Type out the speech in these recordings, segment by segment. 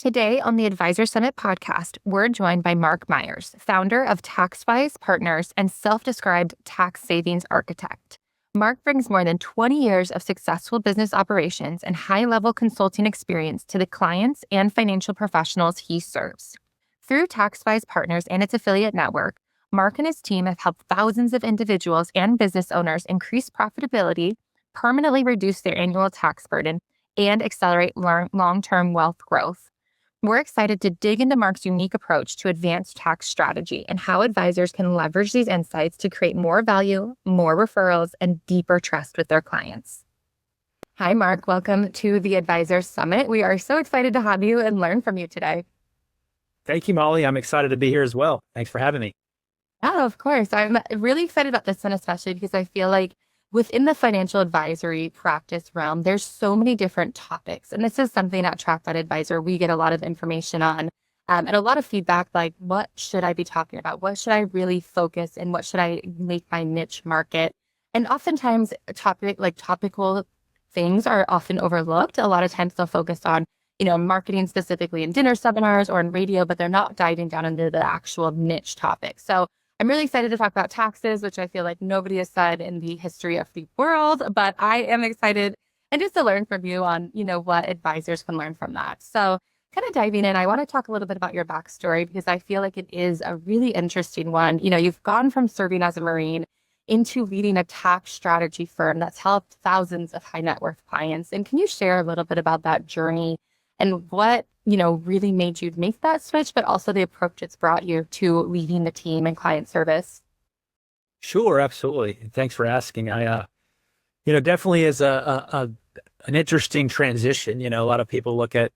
Today on the Advisor Summit podcast, we're joined by Mark Myers, founder of TaxWise Partners and self-described tax savings architect. Mark brings more than 20 years of successful business operations and high-level consulting experience to the clients and financial professionals he serves. Through TaxWise Partners and its affiliate network, Mark and his team have helped thousands of individuals and business owners increase profitability, permanently reduce their annual tax burden, and accelerate long-term wealth growth. We're excited to dig into Mark's unique approach to advanced tax strategy and how advisors can leverage these insights to create more value, more referrals, and deeper trust with their clients. Hi, Mark. Welcome to the Advisor Summit. We are so excited to have you and learn from you today. Thank you, Molly. I'm excited to be here as well. Thanks for having me. Yeah, of course. I'm really excited about this one, especially because I feel like within the financial advisory practice realm, there's so many different topics. And this is something at TrackBud Advisor we get a lot of information on and a lot of feedback like, what should I be talking about? What should I really focus and what should I make my niche market? And oftentimes topical things are often overlooked. A lot of times they'll focus on, marketing specifically in dinner seminars or in radio, but they're not diving down into the actual niche topic. So I'm really excited to talk about taxes, which I feel like nobody has said in the history of the world, but I am excited and just to learn from you on, what advisors can learn from that. So kind of diving in, I want to talk a little bit about your backstory because I feel like it is a really interesting one. You've gone from serving as a Marine into leading a tax strategy firm that's helped thousands of high net worth clients. And can you share a little bit about that journey and what really made you make that switch, but also the approach it's brought you to leading the team and client service? Sure, absolutely. Thanks for asking. I, definitely is an interesting transition. A lot of people look at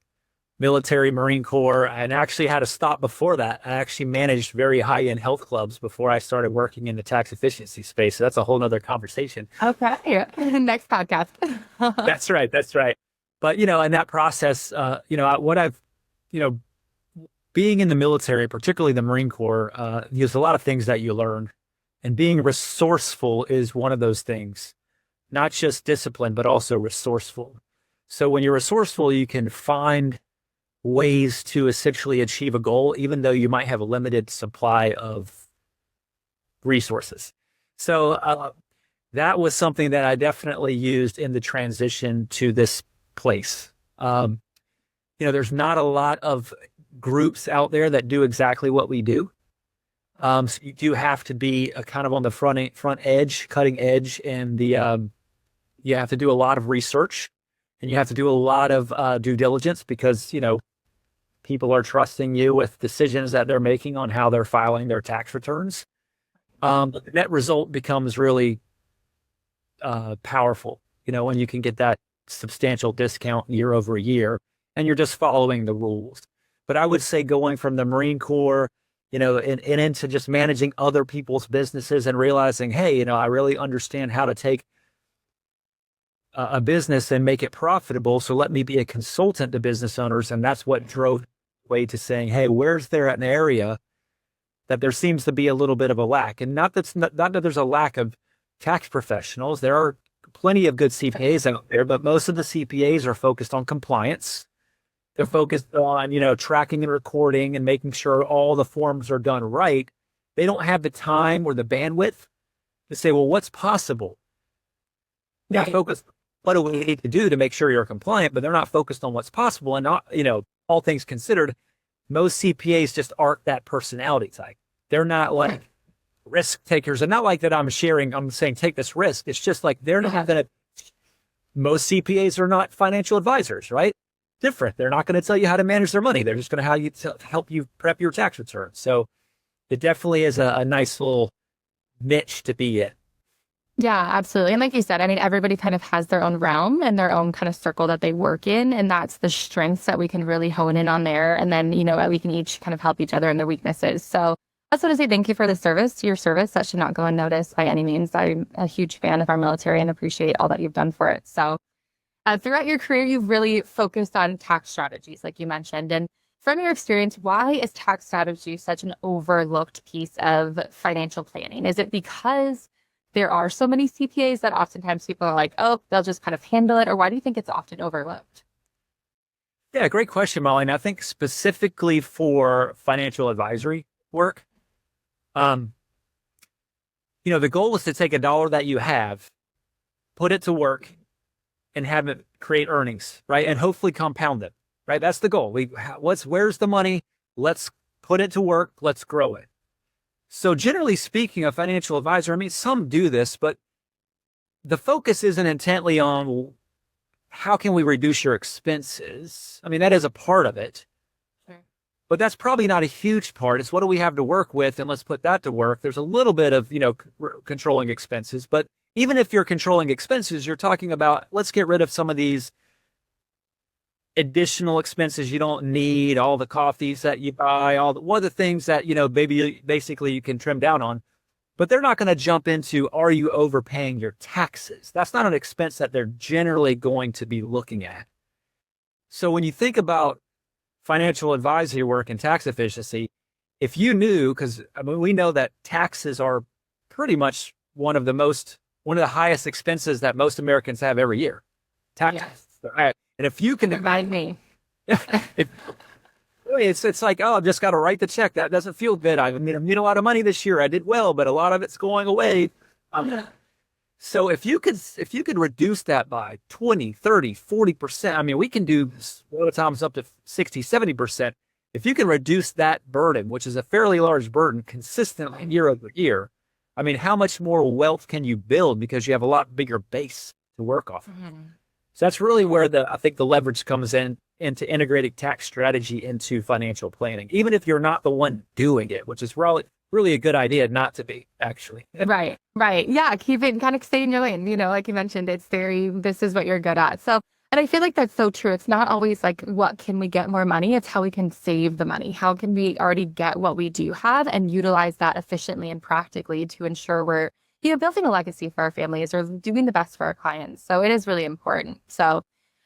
military, Marine Corps, and actually had to stop before that. I actually managed very high-end health clubs before I started working in the tax efficiency space. So that's a whole nother conversation. Okay. Next podcast. That's right. But, in that process, what I've, being in the military, particularly the Marine Corps, there's a lot of things that you learn. And being resourceful is one of those things. Not just discipline, but also resourceful. So when you're resourceful, you can find ways to essentially achieve a goal, even though you might have a limited supply of resources. So that was something that I definitely used in the transition to this place. There's not a lot of groups out there that do exactly what we do. So you do have to be kind of on the front edge, cutting edge, and you have to do a lot of research, and you have to do a lot of due diligence because people are trusting you with decisions that they're making on how they're filing their tax returns. The net result becomes really powerful. When you can get that substantial discount year over year, and you're just following the rules. But I would say going from the Marine Corps, and into just managing other people's businesses and realizing, hey, I really understand how to take a business and make it profitable. So let me be a consultant to business owners. And that's what drove way to saying, hey, where's there an area that there seems to be a little bit of a lack? And not that there's a lack of tax professionals. There are plenty of good CPAs out there, but most of the CPAs are focused on compliance. They're focused on, tracking and recording and making sure all the forms are done right. They don't have the time or the bandwidth to say, well, what's possible? They're focused, what do we need to do to make sure you're compliant? But they're not focused on what's possible. And not, all things considered, most CPAs just aren't that personality type. They're not like risk takers. And not like that I'm saying, take this risk. It's just like they're not going to, most CPAs are not financial advisors, right? Different. They're not going to tell you how to manage their money. They're just going to help you prep your tax return. So it definitely is a nice little niche to be in. Yeah, absolutely. And like you said, everybody kind of has their own realm and their own kind of circle that they work in. And that's the strengths that we can really hone in on there. And then, we can each kind of help each other in the weaknesses. So I just want to say thank you for your service. That should not go unnoticed by any means. I'm a huge fan of our military and appreciate all that you've done for it. So throughout your career, you've really focused on tax strategies, like you mentioned. And from your experience, why is tax strategy such an overlooked piece of financial planning? Is it because there are so many CPAs that oftentimes people are like, oh, they'll just kind of handle it? Or why do you think it's often overlooked? Yeah, great question, Molly. And I think specifically for financial advisory work, um, the goal is to take a dollar that you have, put it to work, and have it create earnings, right? And hopefully compound it, right? That's the goal. Where's the money? Let's put it to work. Let's grow it. So generally speaking, a financial advisor, I mean, some do this, but the focus isn't intently on how can we reduce your expenses. I mean, that is a part of it, Sure. but that's probably not a huge part. It's what do we have to work with, and let's put that to work. There's a little bit of, controlling expenses, but even if you're controlling expenses, you're talking about let's get rid of some of these additional expenses you don't need, all the coffees that you buy, one of the things that, basically you can trim down on. But they're not going to jump into, are you overpaying your taxes? That's not an expense that they're generally going to be looking at. So when you think about financial advisory work and tax efficiency, if you knew, because I mean, we know that taxes are pretty much one of the highest expenses that most Americans have every year. Taxes. Yes. Right. And if you can Remind me. if, it's like, oh, I've just got to write the check. That doesn't feel good. I made a lot of money this year. I did well, but a lot of it's going away. So if you could reduce that by 20, 30, 40%, I mean, we can do a lot of times up to 60, 70%. If you can reduce that burden, which is a fairly large burden consistently year over year, I mean, how much more wealth can you build because you have a lot bigger base to work off of? Mm-hmm. So that's really where I think the leverage comes into integrating tax strategy into financial planning, even if you're not the one doing it, which is really a good idea not to be, actually. Right, right. Yeah, keep it kind of stay in your lane. Like you mentioned, this is what you're good at. So, and I feel like that's so true. It's not always like, what can we get more money? It's how we can save the money. How can we already get what we do have and utilize that efficiently and practically to ensure we're, building a legacy for our families or doing the best for our clients. So it is really important. So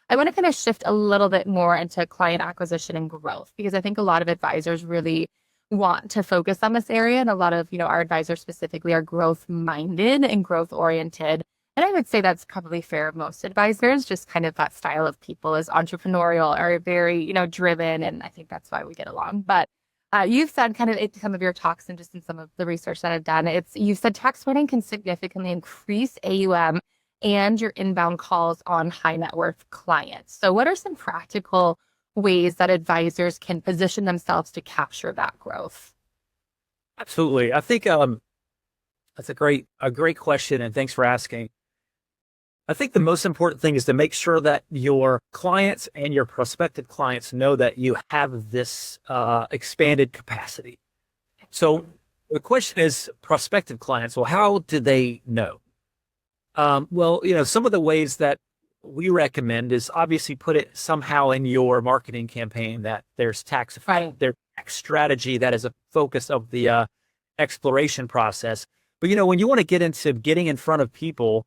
I want to kind of shift a little bit more into client acquisition and growth, because I think a lot of advisors really want to focus on this area. And a lot of, our advisors specifically are growth minded and growth oriented. And I would say that's probably fair of most advisors, just kind of that style of people is entrepreneurial or very, driven. And I think that's why we get along. But you've said kind of in some of your talks and just in some of the research that I've done, you've said tax planning can significantly increase AUM and your inbound calls on high net worth clients. So what are some practical ways that advisors can position themselves to capture that growth? Absolutely. I think that's a great question, and thanks for asking. I think the most important thing is to make sure that your clients and your prospective clients know that you have this expanded capacity. So the question is, prospective clients, well, how do they know? Well, some of the ways that we recommend is obviously put it somehow in your marketing campaign that there's tax strategy that is a focus of the exploration process. But, when you want to get into getting in front of people,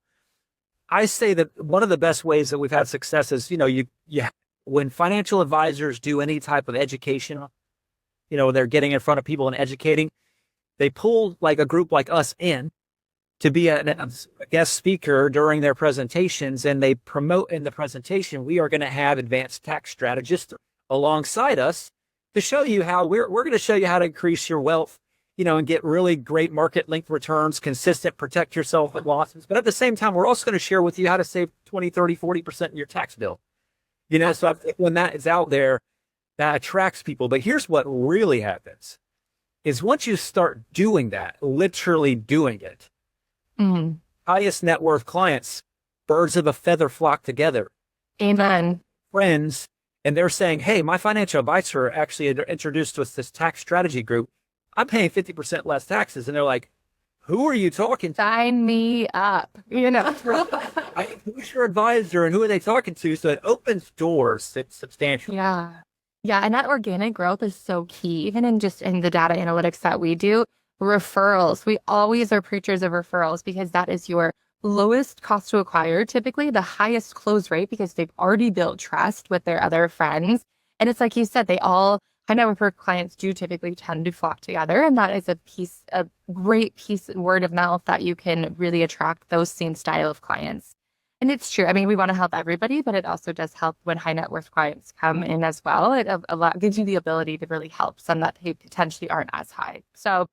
I say that one of the best ways that we've had success is, when financial advisors do any type of education, they're getting in front of people and educating, they pull like a group like us in to be a guest speaker during their presentations, and they promote in the presentation, we are going to have advanced tax strategists alongside us to show you how we're going to show you how to increase your wealth, and get really great market linked returns, consistent, protect yourself with losses. But at the same time, we're also going to share with you how to save 20, 30, 40% in your tax bill. So I think when that is out there, that attracts people. But here's what really happens is once you start doing that, literally doing it, highest net worth clients, birds of a feather flock together. Amen. Friends, and they're saying, hey, my financial advisor actually introduced us this tax strategy group. I'm paying 50% less taxes. And they're like, who are you talking to? Sign me up, Who's your advisor and who are they talking to? So it opens doors substantially. Yeah. Yeah. And that organic growth is so key, even in the data analytics that we do. Referrals. We always are preachers of referrals because that is your lowest cost to acquire, typically the highest close rate because they've already built trust with their other friends. And it's like you said, high net worth clients do typically tend to flock together. And that is a great piece of word of mouth that you can really attract those same style of clients. And it's true. I mean, we want to help everybody, but it also does help when high net worth clients come in as well. It a lot gives you the ability to really help some that who potentially aren't as high. So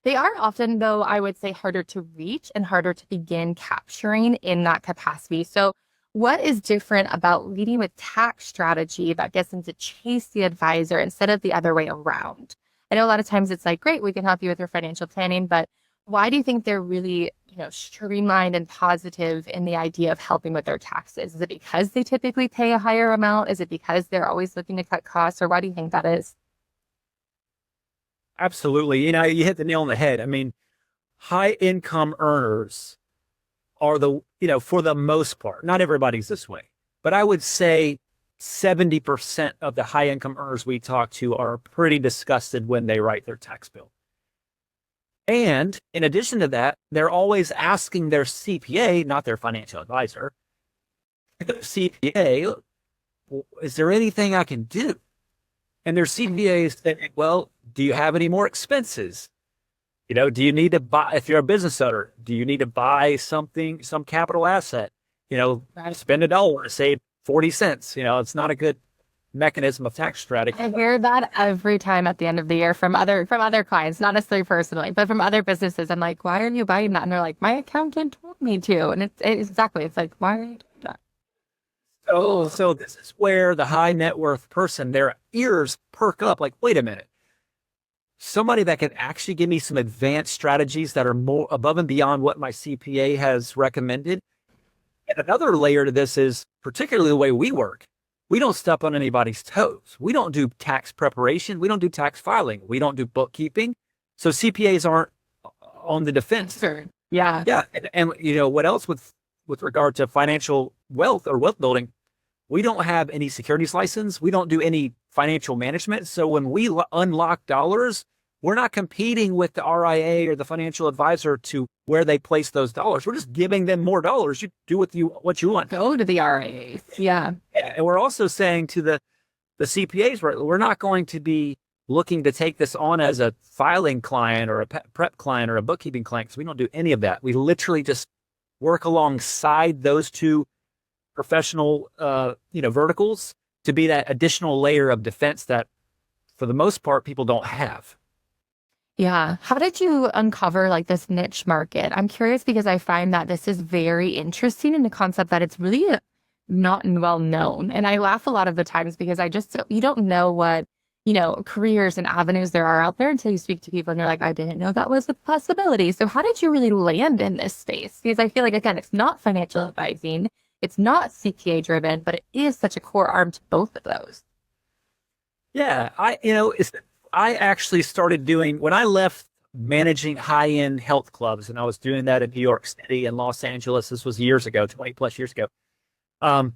they are often, though, I would say harder to reach and harder to begin capturing in that capacity. So what is different about leading with tax strategy that gets them to chase the advisor instead of the other way around? I know a lot of times it's like, great, we can help you with your financial planning, but why do you think they're really, streamlined and positive in the idea of helping with their taxes? Is it because they typically pay a higher amount? Is it because they're always looking to cut costs? Or why do you think that is? Absolutely. You hit the nail on the head. I mean, high income earners are for the most part, not everybody's this way, but I would say 70% of the high income earners we talk to are pretty disgusted when they write their tax bill. And in addition to that, they're always asking their CPA, not their financial advisor, CPA, is there anything I can do? And their CPA is saying, well, do you have any more expenses? Do you need to buy, if you're a business owner, do you need to buy something, some capital asset? Spend $1 to save 40 cents. It's not a good mechanism of tax strategy. I hear that every time at the end of the year from other clients, not necessarily personally, but from other businesses. I'm like, why are you buying that? And they're like, my accountant told me to. And it's exactly, it's like, why are you doing that? So this is where the high net worth person, their ears perk up like, wait a minute. Somebody that can actually give me some advanced strategies that are more above and beyond what my CPA has recommended. And another layer to this is particularly the way we work. We don't step on anybody's toes. We don't do tax preparation. We don't do tax filing. We don't do bookkeeping. So CPAs aren't on the defense. Sure. Yeah. Yeah. And what else with regard to financial wealth or wealth building, we don't have any securities license. We don't do any financial management. So when we unlock dollars, we're not competing with the RIA or the financial advisor to where they place those dollars. We're just giving them more dollars. You do what you want. Go to the RIAs. Yeah. And we're also saying to the CPAs, we're not going to be looking to take this on as a filing client or a prep client or a bookkeeping client, because we don't do any of that. We literally just work alongside those two professional, verticals to be that additional layer of defense that, for the most part, people don't have. Yeah. How did you uncover like this niche market? I'm curious because I find that this is very interesting in the concept that it's really not well known. And I laugh a lot of the times because you don't know what, careers and avenues there are out there until you speak to people and you're like, I didn't know that was a possibility. So how did you really land in this space? Because I feel like, again, it's not financial advising. It's not CPA driven, but it is such a core arm to both of those. Yeah. I actually started doing, when I left managing high-end health clubs, and I was doing that in New York City and Los Angeles. This was years ago, 20 plus years ago. I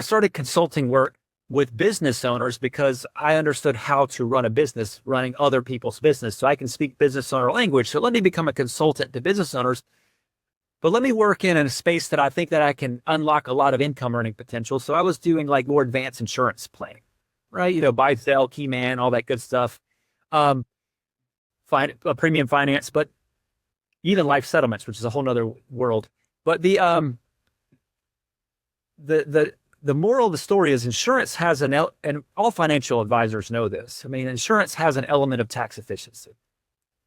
started consulting work with business owners because I understood how to run a business, running other people's business. So I can speak business owner language. So let me become a consultant to business owners, but let me work in a space that I think that I can unlock a lot of income earning potential. So I was doing like more advanced insurance planning, right? Buy, sell, key man, all that good stuff. Premium finance, but even life settlements, which is a whole nother world. But the moral of the story is insurance has and all financial advisors know this. I mean, insurance has an element of tax efficiency,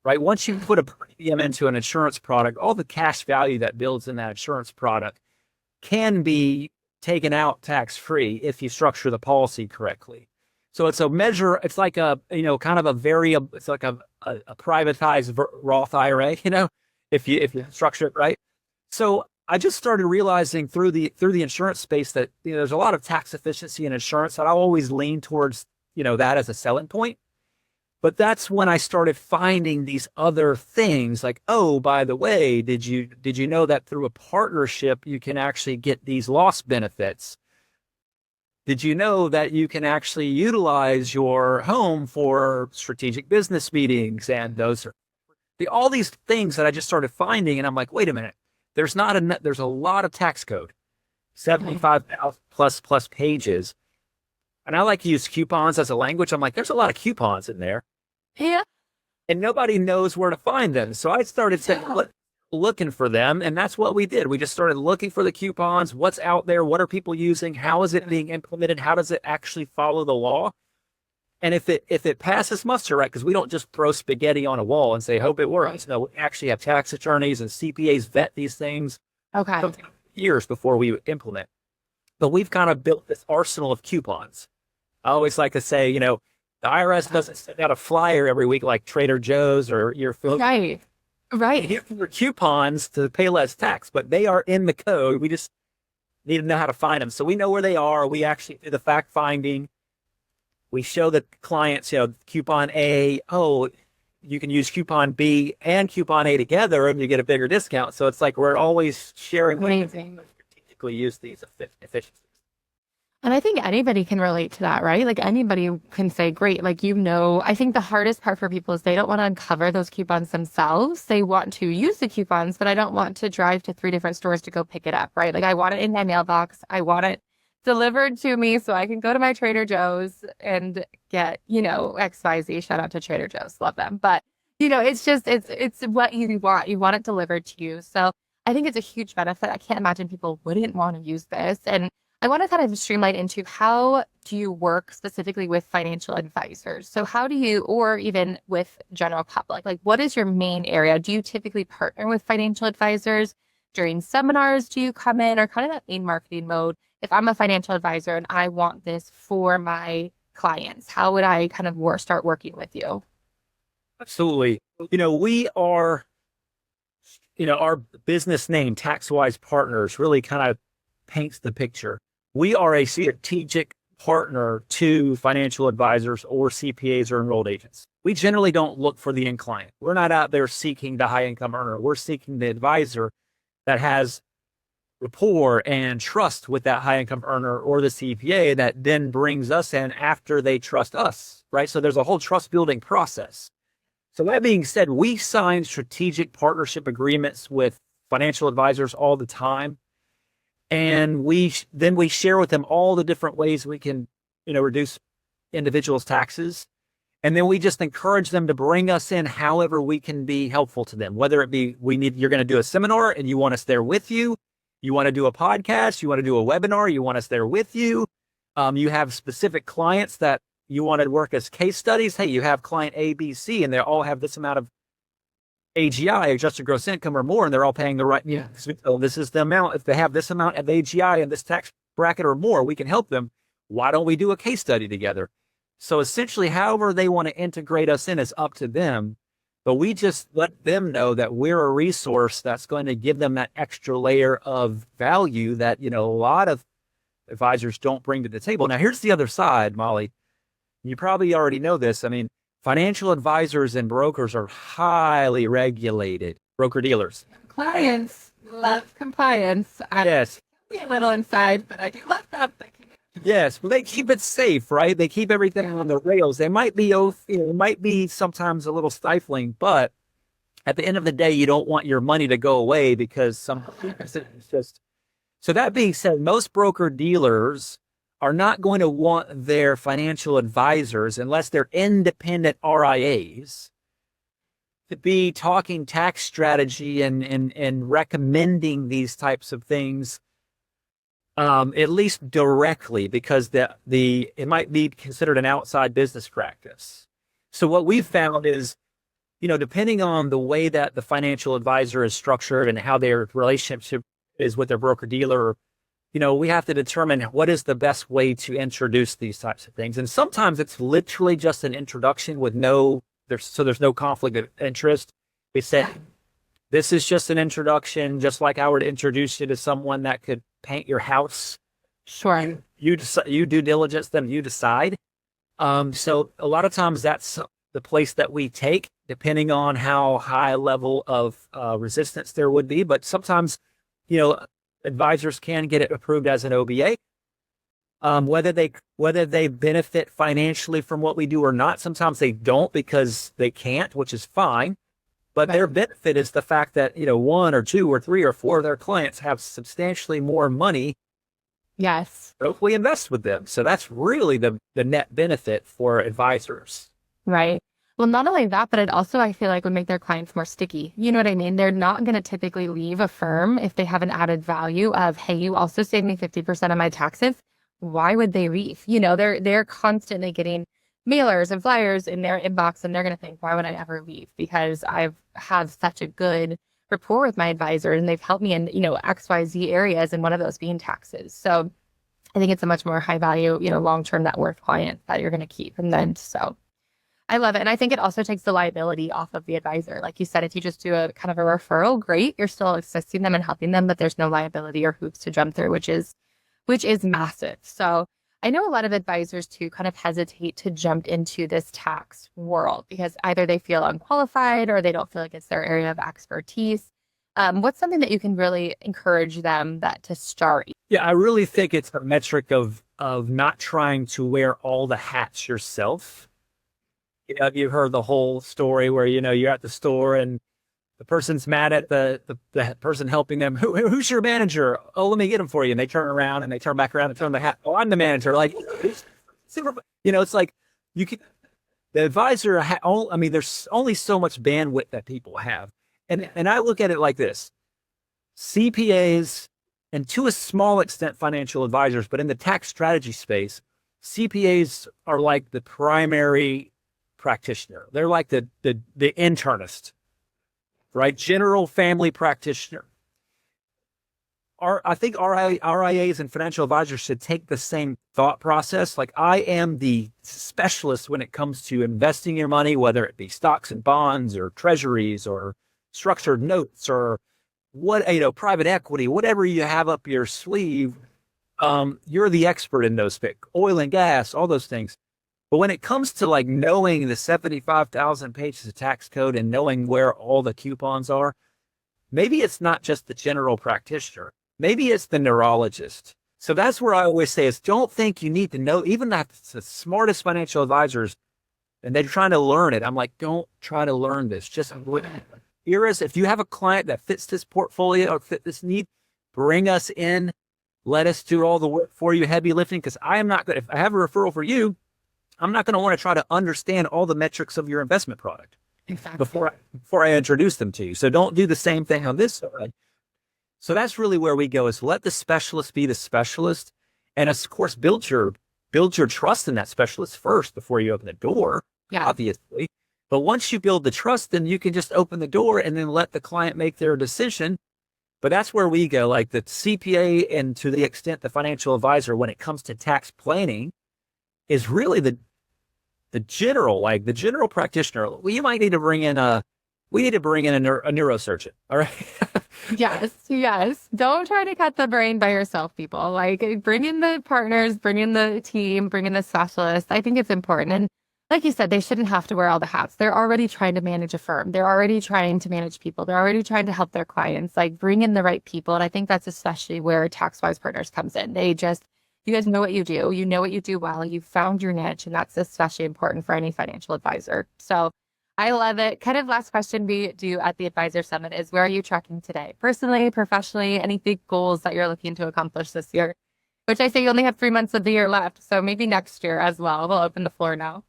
right? Once you put a premium into an insurance product, all the cash value that builds in that insurance product can be taken out tax-free if you structure the policy correctly. So it's a measure, it's like a, kind of a variable, it's like a privatized Roth IRA, if you structure it right. So I just started realizing through the insurance space that, there's a lot of tax efficiency in insurance. And I always lean towards, that as a selling point. But that's when I started finding these other things like, oh, by the way, did you know that through a partnership, you can actually get these loss benefits? Did you know that you can actually utilize your home for strategic business meetings? And those are all these things that I just started finding. And I'm like, wait a minute, there's a lot of tax code, 75,000 plus pages. And I like to use coupons as a language. I'm like, there's a lot of coupons in there. Yeah. And nobody knows where to find them. So I started saying, looking for them. And that's what we did. We just started looking for the coupons. What's out there? What are people using? How is it being implemented? How does it actually follow the law? And if it passes muster, right? Because we don't just throw spaghetti on a wall and say, hope it works. No, we actually have tax attorneys and CPAs vet these things Okay. years before we implement. But we've kind of built this arsenal of coupons. I always like to say, the IRS doesn't send out a flyer every week like Trader Joe's or your food. Right. Right. Here for coupons to pay less tax, but they are in the code. We just need to know how to find them. So we know where they are. We actually do the fact finding. We show the clients, coupon A, oh, you can use coupon B and coupon A together and you get a bigger discount. So it's like we're always sharing. Amazing. Strategically use these efficiencies. And I think anybody can relate to that, right? Like anybody can say, great, like, I think the hardest part for people is they don't want to uncover those coupons themselves. They want to use the coupons, but I don't want to drive to 3 different stores to go pick it up, right? Like I want it in my mailbox. I want it delivered to me so I can go to my Trader Joe's and get, XYZ. Shout out to Trader Joe's. Love them. But, it's what you want. You want it delivered to you. So I think it's a huge benefit. I can't imagine people wouldn't want to use this. And I want to kind of streamline into how do you work specifically with financial advisors? So how do you, or even with general public, like what is your main area? Do you typically partner with financial advisors during seminars? Do you come in or kind of that main marketing mode? If I'm a financial advisor and I want this for my clients, how would I kind of start working with you? Absolutely. We are, our business name, TaxWise Partners, really kind of paints the picture. We are a strategic partner to financial advisors or CPAs or enrolled agents. We generally don't look for the end client. We're not out there seeking the high income earner. We're seeking the advisor that has rapport and trust with that high income earner or the CPA that then brings us in after they trust us, right? So there's a whole trust building process. So that being said, we sign strategic partnership agreements with financial advisors all the time. And we share with them all the different ways we can, reduce individuals' taxes. And then we just encourage them to bring us in however we can be helpful to them, whether it be you're going to do a seminar and you want us there with you. You want to do a podcast, you want to do a webinar, you want us there with you. You have specific clients that you want to work as case studies. Hey, you have client A, B, C, and they all have this amount of AGI, adjusted gross income or more, and they're all paying the right. Yeah. So this is the amount. If they have this amount of AGI in this tax bracket or more, we can help them. Why don't we do a case study together? So essentially, however they want to integrate us in is up to them. But we just let them know that we're a resource that's going to give them that extra layer of value that, a lot of advisors don't bring to the table. Now, here's the other side, Molly. You probably already know this. I mean, financial advisors and brokers are highly regulated, broker dealers. Clients love compliance. Yes. I'm a little inside, but I do love that. Yes, well, they keep it safe, right? They keep everything on the rails. They might be, it might be sometimes a little stifling, but at the end of the day, you don't want your money to go away because it's just. So that being said, most broker dealers are not going to want their financial advisors, unless they're independent RIAs, to be talking tax strategy and recommending these types of things. At least directly, because it might be considered an outside business practice. So what we've found is, depending on the way that the financial advisor is structured and how their relationship is with their broker dealer, we have to determine what is the best way to introduce these types of things. And sometimes it's literally just an introduction with there's no conflict of interest. We said, this is just an introduction, just like I would introduce you to someone that could paint your house. Sure. You due diligence them, you decide. So a lot of times that's the place that we take, depending on how high level of resistance there would be. But sometimes, advisors can get it approved as an OBA. Whether they benefit financially from what we do or not, sometimes they don't because they can't, which is fine. But their benefit is the fact that, 1 or 2 or 3 or 4 of their clients have substantially more money. Yes. If we invest with them. So that's really the net benefit for advisors. Right. Well, not only that, but it also, I feel like, would make their clients more sticky. You know what I mean? They're not going to typically leave a firm if they have an added value of, hey, you also saved me 50% of my taxes. Why would they leave? They're constantly getting mailers and flyers in their inbox, and they're going to think, why would I ever leave? Because I've have such a good rapport with my advisor, and they've helped me in, XYZ areas, and one of those being taxes. So I think it's a much more high value, long-term net worth client that you're going to keep. And then so I love it. And I think it also takes the liability off of the advisor. Like you said, if you just do a kind of a referral, great. You're still assisting them and helping them, but there's no liability or hoops to jump through, which is massive. So I know a lot of advisors too kind of hesitate to jump into this tax world because either they feel unqualified or they don't feel like it's their area of expertise. What's something that you can really encourage them that to start? Yeah, I really think it's a metric of not trying to wear all the hats yourself. You've heard the whole story where, you're at the store and the person's mad at the person helping them. Who's your manager? Oh, let me get him for you. And they turn around and they turn back around and turn the hat. Oh, I'm the manager. Like, it's like you can, the advisor, there's only so much bandwidth that people have. And I look at it like this: CPAs, and to a small extent, financial advisors, but in the tax strategy space, CPAs are like the primary practitioner. They're like the internist, right? General family practitioner. I think RIAs and financial advisors should take the same thought process. Like, I am the specialist when it comes to investing your money, whether it be stocks and bonds or treasuries or structured notes or private equity, whatever you have up your sleeve. You're the expert in those oil and gas, all those things. But when it comes to like knowing the 75,000 pages of tax code and knowing where all the coupons are, maybe it's not just the general practitioner. Maybe it's the neurologist. So that's where I always say is don't think you need to know, even the smartest financial advisors, and they're trying to learn it. I'm like, don't try to learn this. Just if you have a client that fits this portfolio or fit this need, bring us in. Let us do all the work for you, heavy lifting, because I am not going to, if I have a referral for you, I'm not going to want to try to understand all the metrics of your investment product before I introduce them to you. So don't do the same thing on this side. So that's really where we go, is let the specialist be the specialist. And of course, build your trust in that specialist first before you open the door, obviously. But once you build the trust, then you can just open the door and then let the client make their decision. But that's where we go, like the CPA and to the extent the financial advisor, when it comes to tax planning, is really the general practitioner. We might need to bring in a neurosurgeon. All right. Yes. Don't try to cut the brain by yourself, people. Like, bring in the partners, bring in the team, bring in the specialists. I think it's important. And like you said, they shouldn't have to wear all the hats. They're already trying to manage a firm. They're already trying to manage people. They're already trying to help their clients. Like, bring in the right people. And I think that's especially where TaxWise Partners comes in. You guys know what you do. You know what you do well. You found your niche, and that's especially important for any financial advisor. So I love it. Kind of last question we do at the Advisor Summit is, where are you tracking today? Personally, professionally, any big goals that you're looking to accomplish this year? Which I say you only have 3 months of the year left. So maybe next year as well. We'll open the floor now.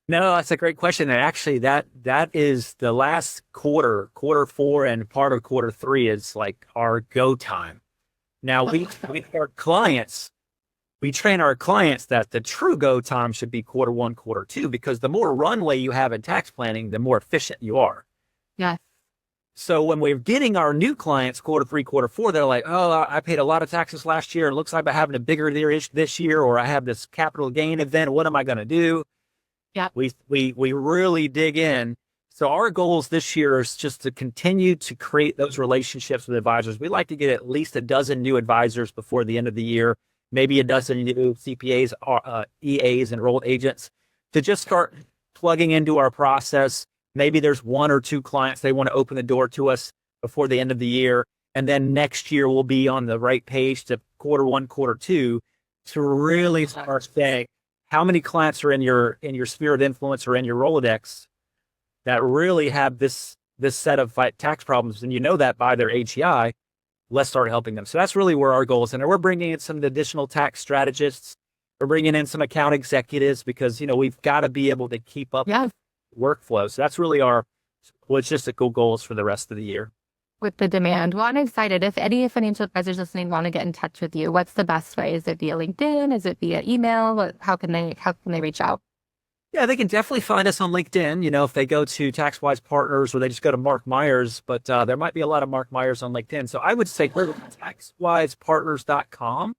No, that's a great question. And actually that is the last quarter 4 and part of quarter 3 is like our go time. Now we train our clients that the true go time should be quarter 1, quarter 2, because the more runway you have in tax planning, the more efficient you are. Yes. So when we're getting our new clients quarter 3, quarter 4, they're like, oh, I paid a lot of taxes last year. It looks like I'm having a bigger year this year, or I have this capital gain event. What am I going to do? Yeah. We really dig in. So our goals this year is just to continue to create those relationships with advisors. We like to get at least a dozen new advisors before the end of the year, maybe a dozen new CPAs, EAs, enrolled agents, to just start plugging into our process. Maybe there's 1 or 2 clients they want to open the door to us before the end of the year. And then next year we'll be on the right page to quarter 1, quarter 2 to really start saying, how many clients are in your sphere of influence or in your Rolodex that really have this set of tax problems? And you know that by their AGI, let's start helping them. So that's really where our goal is. And we're bringing in some additional tax strategists. We're bringing in some account executives because, we've got to be able to keep up workflow. So that's really our logistical goals for the rest of the year. With the demand. Well, I'm excited. If any financial advisors listening want to get in touch with you, what's the best way? Is it via LinkedIn? Is it via email? How can they reach out? Yeah, they can definitely find us on LinkedIn. If they go to TaxWise Partners or they just go to Mark Myers, but there might be a lot of Mark Myers on LinkedIn. So I would say go to taxwisepartners.com,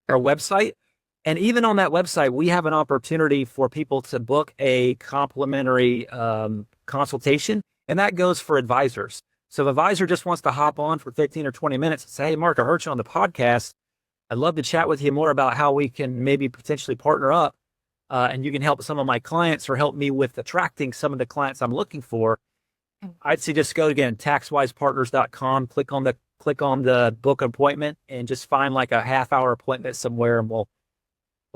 our website. And even on that website, we have an opportunity for people to book a complimentary consultation, and that goes for advisors. So if an advisor just wants to hop on for 15 or 20 minutes and say, hey, Mark, I heard you on the podcast. I'd love to chat with you more about how we can maybe potentially partner up. And you can help some of my clients or help me with attracting some of the clients I'm looking for. I'd say just go again, taxwisepartners.com, click on the book appointment and just find like a half-hour appointment somewhere and we'll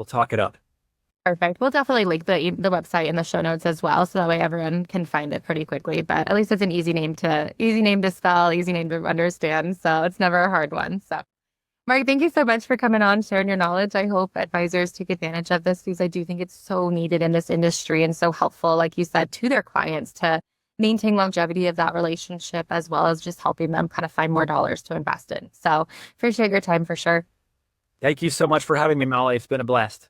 talk it up. Perfect. We'll definitely link the website in the show notes as well, so that way everyone can find it pretty quickly. But at least it's an easy name to spell, easy name to understand. So it's never a hard one. So Mark, thank you so much for coming on, sharing your knowledge. I hope advisors take advantage of this because I do think it's so needed in this industry and so helpful, like you said, to their clients to maintain longevity of that relationship as well as just helping them kind of find more dollars to invest in. So appreciate your time for sure. Thank you so much for having me, Molly. It's been a blast.